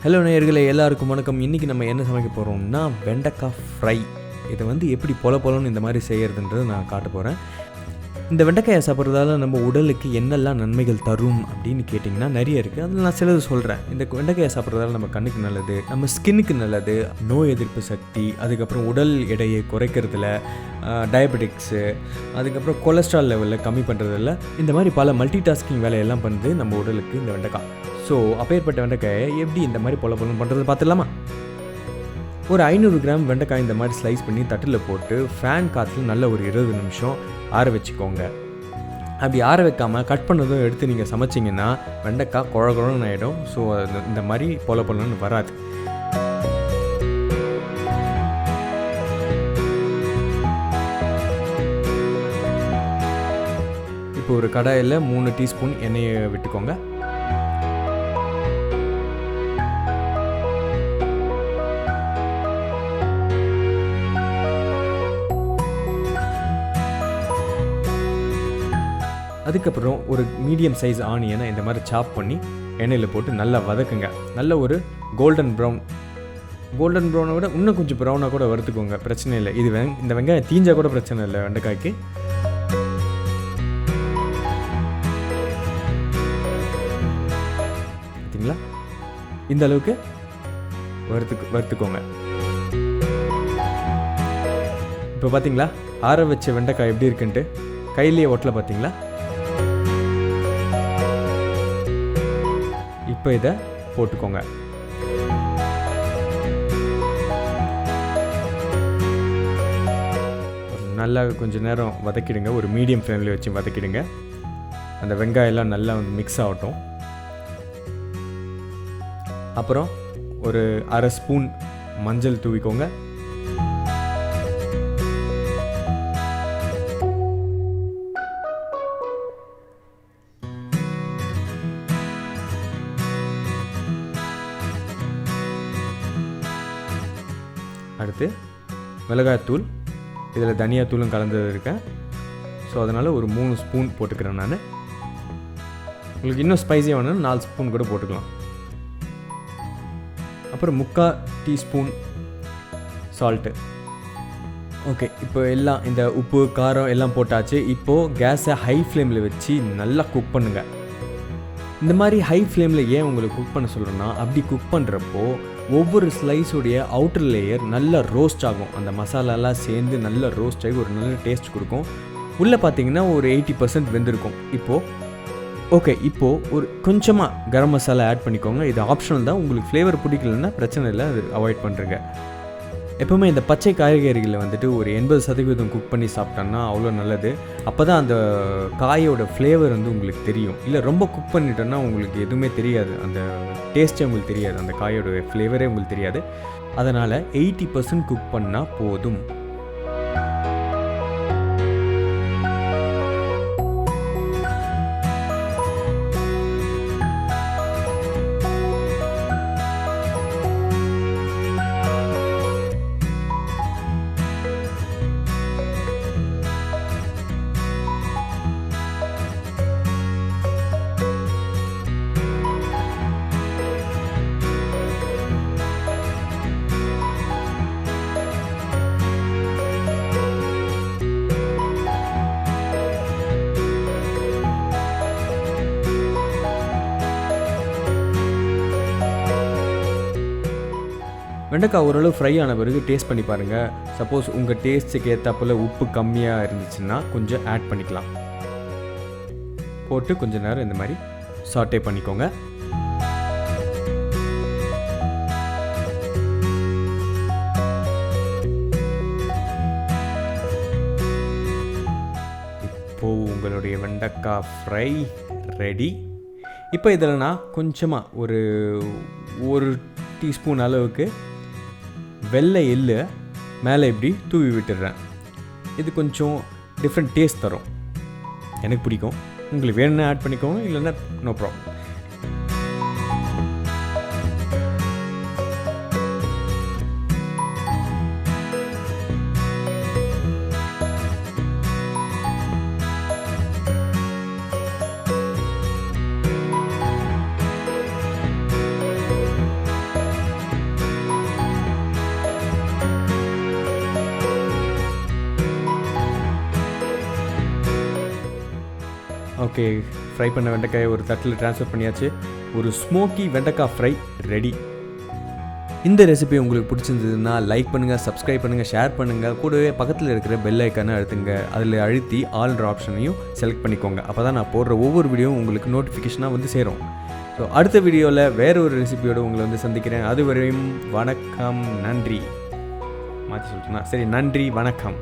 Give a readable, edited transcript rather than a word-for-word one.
Hello நேயர்களே, எல்லாருக்கும் வணக்கம். இன்றைக்கி நம்ம என்ன சமைக்க போகிறோம்னா வெண்டைக்காய் ஃப்ரை. இதை எப்படி பொலன்னு இந்த மாதிரி செய்கிறதுன்றது நான் காட்ட போகிறேன். இந்த வெண்டைக்காயை சாப்பிட்றதால நம்ம உடலுக்கு என்னெல்லாம் நன்மைகள் தரும் அப்படின்னு கேட்டிங்கன்னா நிறைய இருக்குது. அதில் நான் சிலது சொல்கிறேன். இந்த வெண்டைக்காயை சாப்பிட்றதால நம்ம கண்ணுக்கு நல்லது, நம்ம ஸ்கின்னுக்கு நல்லது, நோய் எதிர்ப்பு சக்தி, அதுக்கப்புறம் உடல் எடையை குறைக்கிறதுல, டயபெட்டிக்ஸு, அதுக்கப்புறம் கொலஸ்ட்ரால் லெவலில் கம்மி பண்ணுறதில்ல, இந்த மாதிரி பல மல்டி டாஸ்கிங் வேலையெல்லாம் பண்ணுது நம்ம உடலுக்கு இந்த வெண்டைக்காய். ஸோ அப்பேற்பட்ட வெண்டைக்காயை எப்படி இந்த மாதிரி பொலன்னு பண்ணுறது பார்த்துடலாமா? ஒரு 500 கிராம் வெண்டைக்காய் இந்த மாதிரி ஸ்லைஸ் பண்ணி தட்டில் போட்டு ஃபேன் காற்றுல நல்ல ஒரு 20 நிமிஷம் ஆற வச்சுக்கோங்க. அப்படி ஆற வைக்காமல் கட் பண்ணதும் எடுத்து நீங்கள் சமைச்சிங்கன்னா வெண்டைக்காய் குழகுழன்னு ஆகிடும். ஸோ இந்த மாதிரி பொலன்னு வராது. இப்போ ஒரு கடாயில் 3 டீஸ்பூன் எண்ணெயை விட்டுக்கோங்க. அதுக்கப்புறம் ஒரு மீடியம் சைஸ் ஆனியனை இந்த மாதிரி சாப் பண்ணி எண்ணெயில் போட்டு நல்லா வதக்குங்க. நல்ல ஒரு கோல்டன் ப்ரௌனை விட இன்னும் கொஞ்சம் ப்ரௌனாக கூட வறுத்துக்கோங்க, பிரச்சனை இல்லை. இந்த வெங்காயம் தீஞ்சா கூட பிரச்சனை இல்லை வெண்டைக்காய்க்கு. பார்த்தீங்களா, இந்த அளவுக்கு வறுத்துக்கோங்க. இப்போ பார்த்தீங்களா ஆற வச்ச வெண்டைக்காய் எப்படி இருக்குன்ட்டு கையிலேயே ஒட்டலை பார்த்தீங்களா? இப்போ இதை போட்டுக்கோங்க. நல்லா கொஞ்சம் நேரம் வதக்கிடுங்க. ஒரு மீடியம் ஃப்ளேமில் வச்சு வதக்கிடுங்க. அந்த வெங்காயம்லாம் நல்லா மிக்ஸ் ஆகட்டும். அப்புறம் ஒரு அரை ஸ்பூன் மஞ்சள் தூவிக்கோங்க. அடுத்து மிளகாய்த்தூள், இதில் தனியாத்தூளும் கலந்து இருக்கேன். ஸோ அதனால் ஒரு 3 ஸ்பூன் போட்டுக்கிறேன் நான். உங்களுக்கு இன்னும் ஸ்பைஸியாக வேணும்னா 4 ஸ்பூன் கூட போட்டுக்கலாம். அப்புறம் 3/4 டீஸ்பூன் சால்ட்டு. ஓகே, இப்போ எல்லாம் இந்த உப்பு காரம் எல்லாம் போட்டாச்சு. இப்போது கேஸை ஹை ஃப்ளேமில் வச்சு நல்லா குக் பண்ணுங்கள். இந்த மாதிரி ஹை ஃப்ளேமில் ஏன் உங்களுக்கு குக் பண்ண சொல்கிறேன்னா, அப்படி குக் பண்ணுறப்போ ஒவ்வொரு ஸ்லைஸுடைய அவுட்டர் லேயர் நல்லா ரோஸ்ட் ஆகும். அந்த மசாலாலாம் சேர்ந்து நல்லா ரோஸ்ட் ஆகி ஒரு நல்ல டேஸ்ட் கொடுக்கும். உள்ளே பார்த்தீங்கன்னா ஒரு 80% வெந்திருக்கும். இப்போது ஒரு கொஞ்சமாக கரம் மசாலா ஆட் பண்ணிக்கோங்க. இது ஆப்ஷனல் தான். உங்களுக்கு ஃப்ளேவர் பிடிக்கலன்னா பிரச்சனை இல்லை, அது அவாய்ட் பண்ணுறேங்க. எப்போவுமே இந்த பச்சை காய்கறிகளை ஒரு 80% குக் பண்ணி சாப்பிட்டோன்னா அவ்வளோ நல்லது. அப்போ தான் அந்த காயோட ஃப்ளேவர் உங்களுக்கு தெரியும். இல்லை ரொம்ப குக் பண்ணிட்டோன்னா உங்களுக்கு எதுவுமே தெரியாது, அந்த டேஸ்ட்டே உங்களுக்கு தெரியாது, அந்த காயோட ஃப்ளேவரே உங்களுக்கு தெரியாது. அதனால் 80% குக் பண்ணால் போதும். வெண்டைக்காய் ஓரளவு ஃப்ரை ஆன பிறகு டேஸ்ட் பண்ணி பாருங்கள். சப்போஸ் உங்கள் டேஸ்ட்டுக்கு ஏற்றாப்புல உப்பு கம்மியாக இருந்துச்சுன்னா கொஞ்சம் ஆட் பண்ணிக்கலாம். போட்டு கொஞ்சம் நேரம் இந்த மாதிரி சாட்டே பண்ணிக்கோங்க. இப்போது உங்களுடைய வெண்டைக்காய் ஃப்ரை ரெடி. இப்போ இதில் நான் கொஞ்சமாக ஒரு டீஸ்பூன் அளவுக்கு வெள்ளை எள்ளு மேலே இப்படி தூவி விட்டுடுறேன். இது கொஞ்சம் டிஃப்ரெண்ட் டேஸ்ட் தரும், எனக்கு பிடிக்கும். உங்களுக்கு வேணும்னா ஆட் பண்ணிக்கோங்க, இல்லைன்னா நோ ப்ராப்ளம். ஓகே, ஃப்ரை பண்ண வெண்டைக்காயை ஒரு தட்டில் ட்ரான்ஸ்ஃபர் பண்ணியாச்சு. ஒரு ஸ்மோக்கி வெண்டைக்காய் ஃப்ரை ரெடி. இந்த ரெசிபி உங்களுக்கு பிடிச்சிருந்ததுன்னா லைக் பண்ணுங்கள், சப்ஸ்கிரைப் பண்ணுங்கள், ஷேர் பண்ணுங்கள். கூடவே பக்கத்தில் இருக்கிற பெல் ஐக்கானை அழுத்துங்க. அதில் அழுத்தி ஆல்ன்ற ஆப்ஷனையும் செலக்ட் பண்ணிக்கோங்க. அப்போ தான் நான் போடுற ஒவ்வொரு வீடியோவும் உங்களுக்கு நோட்டிஃபிகேஷனாக வந்து சேரும். ஸோ அடுத்த வீடியோவில் வேறு ஒரு ரெசிபியோடு உங்களை வந்து சந்திக்கிறேன். அதுவரையும் வணக்கம், நன்றி. மாற்றி சொல்லிட்டேன்னா சரி, நன்றி, வணக்கம்.